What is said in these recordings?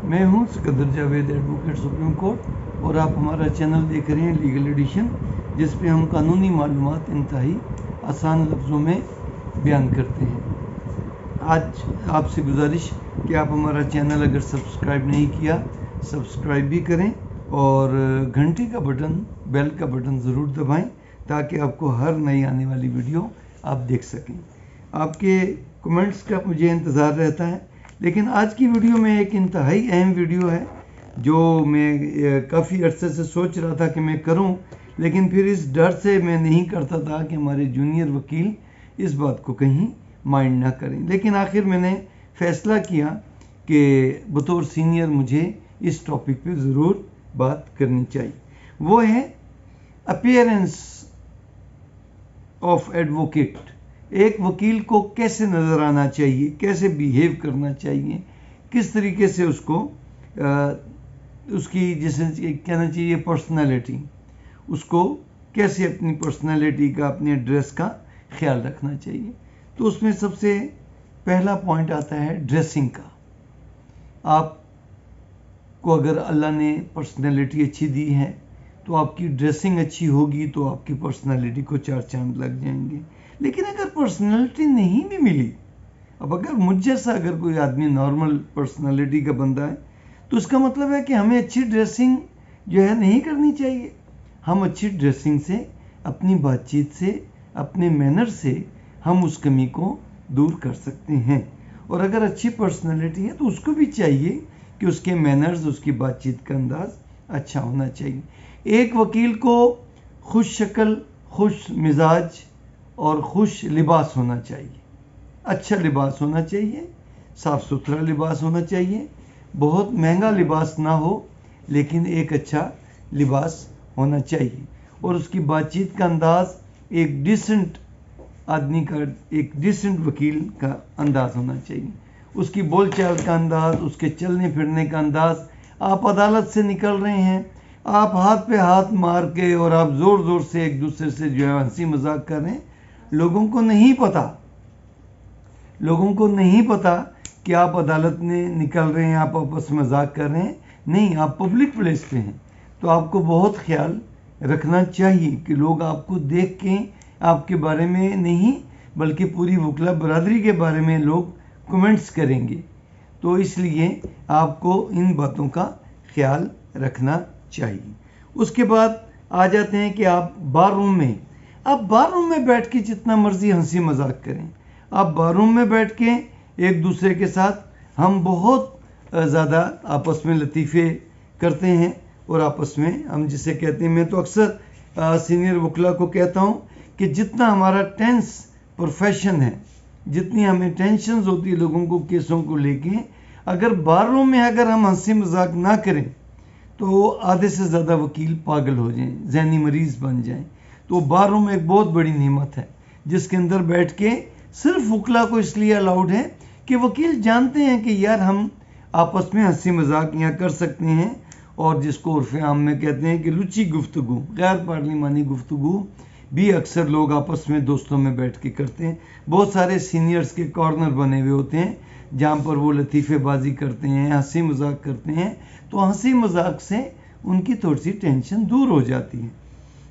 میں ہوں Sikandar Javed advocate supreme court, اور آپ ہمارا چینل دیکھ رہے ہیں لیگل ایڈیشن، جس پہ ہم قانونی معلومات انتہائی آسان لفظوں میں بیان کرتے ہیں۔ آج آپ سے گزارش کہ آپ ہمارا چینل اگر سبسکرائب نہیں کیا سبسکرائب بھی کریں، اور گھنٹی کا بٹن، بیل کا بٹن ضرور دبائیں تاکہ آپ کو ہر نئی آنے والی ویڈیو آپ دیکھ سکیں۔ آپ کے کمنٹس کا مجھے انتظار رہتا ہے، لیکن آج کی ویڈیو میں ایک انتہائی اہم ویڈیو ہے جو میں کافی عرصے سے سوچ رہا تھا کہ میں کروں، لیکن پھر اس ڈر سے میں نہیں کرتا تھا کہ ہمارے جونیئر وکیل اس بات کو کہیں مائنڈ نہ کریں، لیکن آخر میں نے فیصلہ کیا کہ بطور سینئر مجھے اس ٹاپک پہ ضرور بات کرنی چاہیے۔ وہ ہے اپیئرنس آف ایڈوکیٹ۔ ایک وکیل کو کیسے نظر آنا چاہیے، کیسے بیہیو کرنا چاہیے، کس طریقے سے اس کی جیسے کہنا چاہیے پرسنالٹی، اس کو کیسے اپنی پرسنالٹی کا، اپنے ڈریس کا خیال رکھنا چاہیے۔ تو اس میں سب سے پہلا پوائنٹ آتا ہے ڈریسنگ کا۔ آپ کو اگر اللہ نے پرسنالٹی اچھی دی ہے تو آپ کی ڈریسنگ اچھی ہوگی تو آپ کی پرسنالٹی کو چار چاند لگ جائیں گے۔ لیکن اگر پرسنالٹی نہیں بھی ملی، اب اگر مجھ جیسا اگر کوئی آدمی نارمل پرسنالٹی کا بندہ ہے تو اس کا مطلب ہے کہ ہمیں اچھی ڈریسنگ جو ہے نہیں کرنی چاہیے۔ ہم اچھی ڈریسنگ سے، اپنی بات چیت سے، اپنے مینر سے ہم اس کمی کو دور کر سکتے ہیں۔ اور اگر اچھی پرسنالٹی ہے تو اس کو بھی چاہیے کہ اس کے مینرز، اس کی بات چیت کا انداز اچھا ہونا چاہیے۔ ایک وکیل کو خوش شکل، خوش مزاج اور خوش لباس ہونا چاہیے۔ اچھا لباس ہونا چاہیے، صاف ستھرا لباس ہونا چاہیے، بہت مہنگا لباس نہ ہو لیکن ایک اچھا لباس ہونا چاہیے، اور اس کی بات چیت کا انداز ایک ڈیسنٹ آدمی کا، ایک ڈیسنٹ وکیل کا انداز ہونا چاہیے۔ اس کی بول چال کا انداز، اس کے چلنے پھرنے کا انداز۔ آپ عدالت سے نکل رہے ہیں، آپ ہاتھ پہ ہاتھ مار کے اور آپ زور زور سے ایک دوسرے سے جو ہے ہنسی مذاق کر رہے ہیں، لوگوں کو نہیں پتا کہ آپ عدالت میں نکل رہے ہیں، آپ آپس میں مذاق کر رہے ہیں، نہیں، آپ پبلک پلیس پہ ہیں۔ تو آپ کو بہت خیال رکھنا چاہیے کہ لوگ آپ کو دیکھ کے آپ کے بارے میں نہیں بلکہ پوری وکلا برادری کے بارے میں لوگ کمنٹس کریں گے۔ تو اس لیے آپ کو ان باتوں کا خیال رکھنا چاہیے۔ اس کے بعد آ جاتے ہیں کہ آپ بار روم میں، آپ بار روم میں بیٹھ کے جتنا مرضی ہنسی مذاق کریں۔ آپ بار روم میں بیٹھ کے ایک دوسرے کے ساتھ ہم بہت زیادہ آپس میں لطیفے کرتے ہیں، اور آپس میں ہم جسے کہتے ہیں، میں تو اکثر سینئر وکلا کو کہتا ہوں کہ جتنا ہمارا ٹینس پروفیشن ہے، جتنی ہمیں ٹینشنز ہوتی ہے لوگوں کو کیسوں کو لے کے، اگر بار روم میں اگر ہم ہنسی مذاق نہ کریں تو آدھے سے زیادہ وکیل پاگل ہو جائیں، ذہنی مریض بن جائیں۔ تو بار روم ایک بہت بڑی نعمت ہے جس کے اندر بیٹھ کے صرف وکلا کو اس لیے الاؤڈ ہے کہ وکیل جانتے ہیں کہ یار ہم آپس میں ہنسی مذاق یہاں کر سکتے ہیں، اور جس کو عرف عام میں کہتے ہیں کہ لچی گفتگو، غیر پارلیمانی گفتگو بھی اکثر لوگ آپس میں دوستوں میں بیٹھ کے کرتے ہیں۔ بہت سارے سینئرز کے کارنر بنے ہوئے ہوتے ہیں جہاں پر وہ لطیفے بازی کرتے ہیں، ہنسی مذاق کرتے ہیں، تو ہنسی مذاق سے ان کی تھوڑی سی ٹینشن دور ہو جاتی ہے۔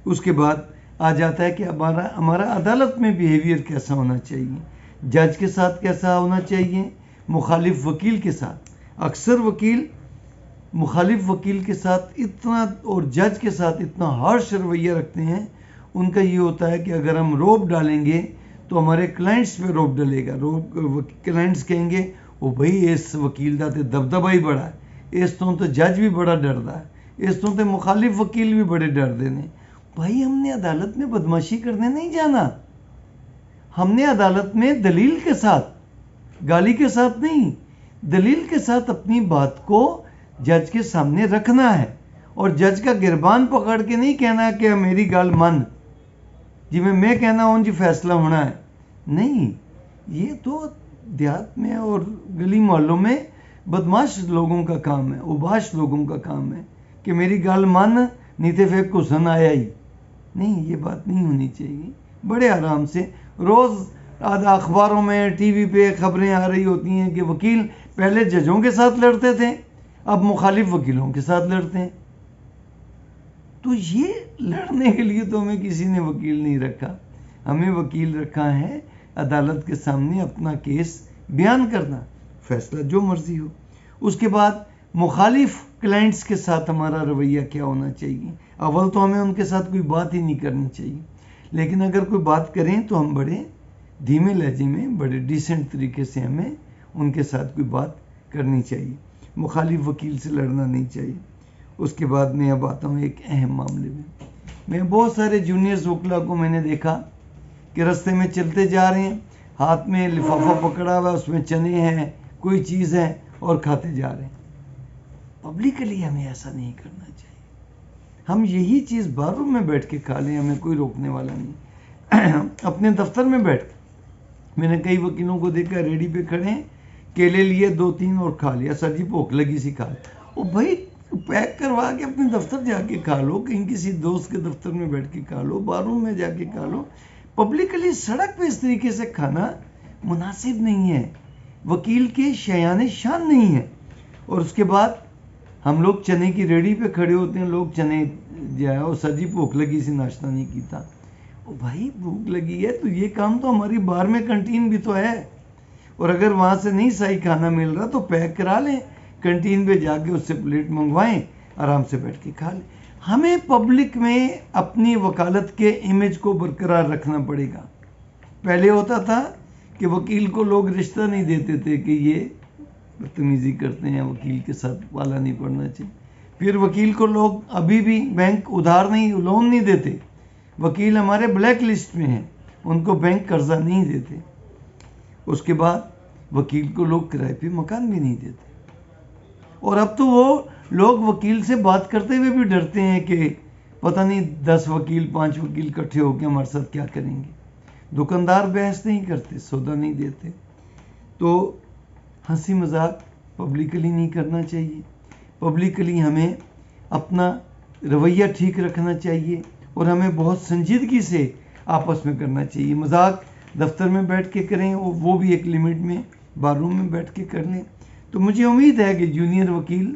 اس کے بعد آ جاتا ہے کہ ہمارا عدالت میں بیہیویئر کیسا ہونا چاہیے، جج کے ساتھ کیسا ہونا چاہیے، مخالف وکیل کے ساتھ۔ اکثر وکیل مخالف وکیل کے ساتھ اتنا، اور جج کے ساتھ اتنا ہارش رویہ رکھتے ہیں، ان کا یہ ہوتا ہے کہ اگر ہم روب ڈالیں گے تو ہمارے کلائنٹس پہ روب ڈلے گا۔ کلائنٹس کہیں گے وہ بھائی اس وکیل دا تے دبدبا ہی بڑا ہے، اس تو جج بھی بڑا ڈردا ہے، اس تو مخالف وکیل بھی بڑے ڈردے نے۔ بھائی ہم نے عدالت میں بدماشی کرنے نہیں جانا، ہم نے عدالت میں دلیل کے ساتھ، گالی کے ساتھ نہیں، دلیل کے ساتھ اپنی بات کو جج کے سامنے رکھنا ہے، اور جج کا گربان پکڑ کے نہیں کہنا کہ میری گال من جی میں کہنا ہوں جی فیصلہ ہونا ہے۔ نہیں، یہ تو دیہات میں اور گلی محلوں میں بدماش لوگوں کا کام ہے، اوباش لوگوں کا کام ہے کہ میری گال مان نہیں تے پھر کسن آیا ہی نہیں۔ یہ بات نہیں ہونی چاہیے۔ بڑے آرام سے روز اخباروں میں، ٹی وی پہ خبریں آ رہی ہوتی ہیں کہ وکیل پہلے ججوں کے ساتھ لڑتے تھے، اب مخالف وکیلوں کے ساتھ لڑتے ہیں. تو یہ لڑنے کے لیے تو ہمیں کسی نے وکیل نہیں رکھا. ہمیں وکیل رکھا ہے عدالت کے سامنے اپنا کیس بیان کرنا، فیصلہ جو مرضی ہو. اس کے بعد مخالف کلائنٹس کے ساتھ ہمارا رویہ کیا ہونا چاہیے. اول تو ہمیں ان کے ساتھ کوئی بات ہی نہیں کرنی چاہیے، لیکن اگر کوئی بات کریں تو ہم بڑے دھیمے لہجے میں، بڑے ڈیسنٹ طریقے سے ہمیں ان کے ساتھ کوئی بات کرنی چاہیے. مخالف وکیل سے لڑنا نہیں چاہیے. اس کے بعد میں اب آتا ہوں ایک اہم معاملے میں بہت سارے جونیئرز وکلا کو میں نے دیکھا کہ رستے میں چلتے جا رہے ہیں، ہاتھ میں لفافہ پکڑا ہوا، اس میں چنے ہیں، کوئی چیز ہے، اور کھاتے جا رہے ہیں. پبلکلی ہمیں ایسا نہیں کرنا چاہیے. ہم یہی چیز بار روم میں بیٹھ کے کھا لیں، ہمیں کوئی روکنے والا نہیں. اپنے دفتر میں بیٹھ میں نے کئی وکیلوں کو دیکھا ریڈی پہ کھڑے ہیں، کیلے لیے 2-3 اور کھا لیا. سر جی بھوک لگی سی کھا لیا. او بھائی پیک کروا کے اپنے دفتر جا کے کھا لو، کہیں کسی دوست کے دفتر میں بیٹھ کے کھا لو، بار روم میں جا کے کھا لو. پبلکلی سڑک پہ اس طریقے سے کھانا مناسب نہیں ہے، وکیل کے شایان شان نہیں ہے. اور اس کے بعد ہم لوگ چنے کی ریڑھی پہ کھڑے ہوتے ہیں، لوگ چنے جائے اور سر جی بھوک لگی سی ناشتہ نہیں کیتا. او بھائی بھوک لگی ہے تو یہ کام تو ہماری بار میں کنٹین بھی تو ہے، اور اگر وہاں سے نہیں صحیح کھانا مل رہا تو پیک کرا لیں، کنٹین پہ جا کے اس سے پلیٹ منگوائیں، آرام سے بیٹھ کے کھا لیں. ہمیں پبلک میں اپنی وکالت کے امیج کو برقرار رکھنا پڑے گا. پہلے ہوتا تھا کہ وکیل کو لوگ رشتہ نہیں دیتے تھے کہ یہ بدتمیزی کرتے ہیں، وکیل کے ساتھ پالا نہیں پڑنا چاہیے. پھر وکیل کو لوگ ابھی بھی بینک ادھار نہیں، لون نہیں دیتے. وکیل ہمارے بلیک لسٹ میں ہیں، ان کو بینک قرضہ نہیں دیتے. اس کے بعد وکیل کو لوگ کرائے پہ مکان بھی نہیں دیتے. اور اب تو وہ لوگ وکیل سے بات کرتے ہوئے بھی ڈرتے ہیں کہ پتہ نہیں 10 وکیل 5 وکیل اکٹھے ہو کے ہمارے ساتھ کیا کریں گے. دکاندار بحث نہیں کرتے، سودا نہیں دیتے. تو ہنسی مذاق پبلکلی نہیں کرنا چاہیے. پبلکلی ہمیں اپنا رویہ ٹھیک رکھنا چاہیے، اور ہمیں بہت سنجیدگی سے آپس میں کرنا چاہیے. مذاق دفتر میں بیٹھ کے کریں، وہ بھی ایک لمٹ میں، بار روم میں بیٹھ کے کر لیں. تو مجھے امید ہے کہ جونیئر وکیل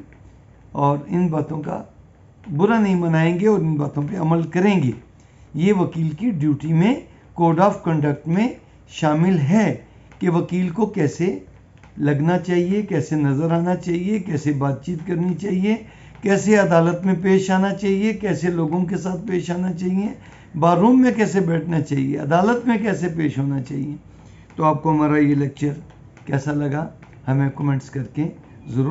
اور ان باتوں کا برا نہیں منائیں گے اور ان باتوں پہ عمل کریں گے. یہ وکیل کی ڈیوٹی میں، کوڈ آف کنڈکٹ میں شامل ہے کہ وکیل کو کیسے لگنا چاہیے، کیسے نظر آنا چاہیے، کیسے بات چیت کرنی چاہیے، کیسے عدالت میں پیش آنا چاہیے، کیسے لوگوں کے ساتھ پیش آنا چاہیے، بار روم میں کیسے بیٹھنا چاہیے، عدالت میں کیسے پیش ہونا چاہیے. تو آپ کو ہمارا یہ لیکچر کیسا لگا ہمیں کمنٹس کر کے